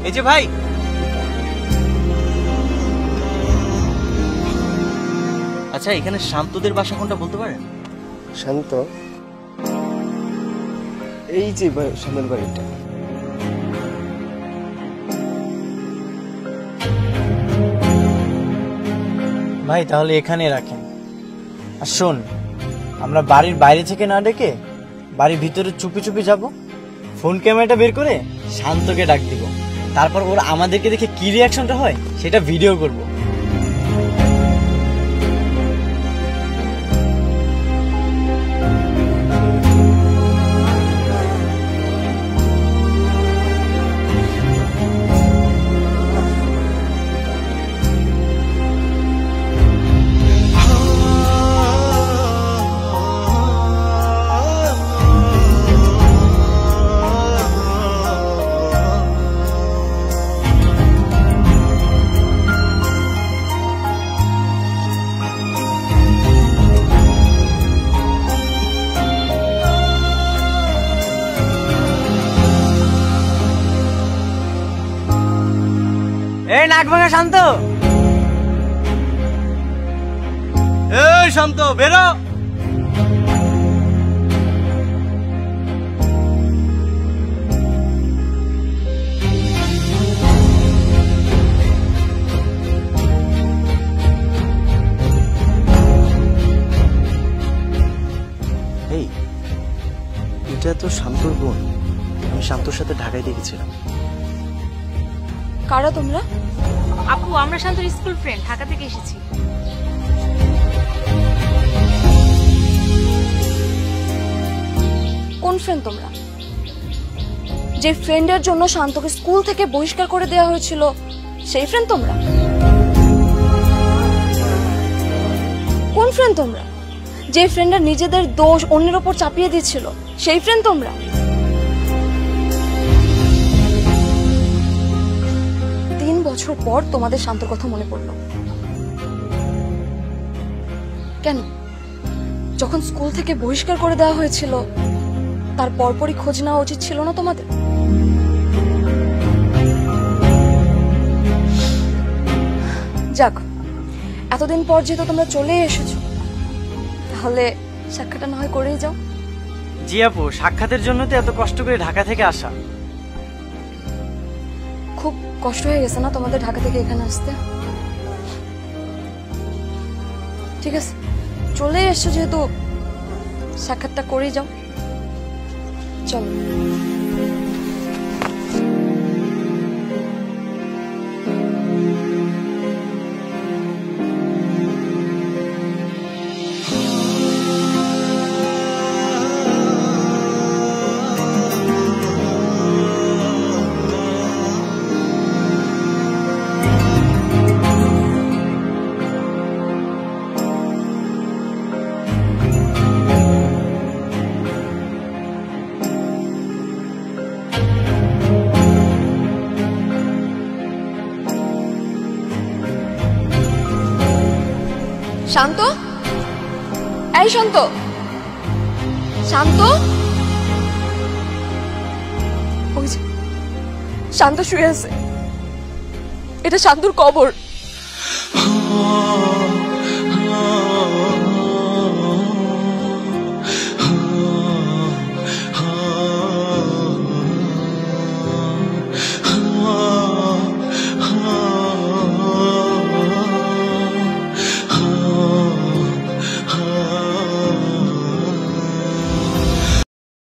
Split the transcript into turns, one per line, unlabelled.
এই যে ভাই, আচ্ছা এখানে শান্তদের বাসা কোনটা বলতে পারেন?
শান্ত এই যে সামনের বাড়িটা।
ভাই তাহলে এখানে রাখেন। আর শোন, আমরা বাড়ির বাইরে থেকে না ডেকে বাড়ির ভিতরে চুপি চুপি যাব, ফোন ক্যামেরাটা বের করে শান্তকে ডাক দিব, তারপর ওরা আমাদেরকে দেখে কি রিয়াকশনটা হয় সেটা ভিডিও করব। এই নাক ভাঙা শান্ত,
এই শান্ত বেরো।
এই এটা তো শান্তর বোন, আমি শান্তর সাথে ঢাকায় দেখেছিলাম।
কারা তোমরা?
আপু আমরা শান্তর স্কুল ফ্রেন্ড, ঢাকা থেকে এসেছি।
কোন ফ্রেন্ড তোমরা? যে ফ্রেন্ডের জন্য শান্তকে স্কুল থেকে বহিষ্কার করে দেওয়া হয়েছিল সেই ফ্রেন্ড তোমরা? কোন ফ্রেন্ড তোমরা? যে ফ্রেন্ডরা নিজেদের দোষ অন্যের ওপর চাপিয়ে দিচ্ছিল সেই ফ্রেন্ড তোমরা? 3 বছর পর তোমাদের শান্তর কথা মনে পড়লো কেন? যখন স্কুল থেকে বহিষ্কার করে দেওয়া হয়েছিল তার পরপরই খোঁজ নেওয়া উচিত ছিল না তোমাদের? যাক, এতদিন পর যেহেতু তোমরা চলে এসেছো, তাহলে সাক্ষাৎটা না হয় করেই যাও।
জি আপু, সাক্ষাতের জন্য তো এত কষ্ট করে ঢাকা থেকে আসা।
খুব কষ্ট হয়ে গেছে না তোমাদের ঢাকা থেকে এখানে আসতে? ঠিক আছে, চলে এসছো যেহেতু সাক্ষাৎটা করেই যাও। চলো। শান্ত, এই শান্ত, শান্ত, ওই যে শান্ত শুয়ে আছে, এটা শান্তর কবর।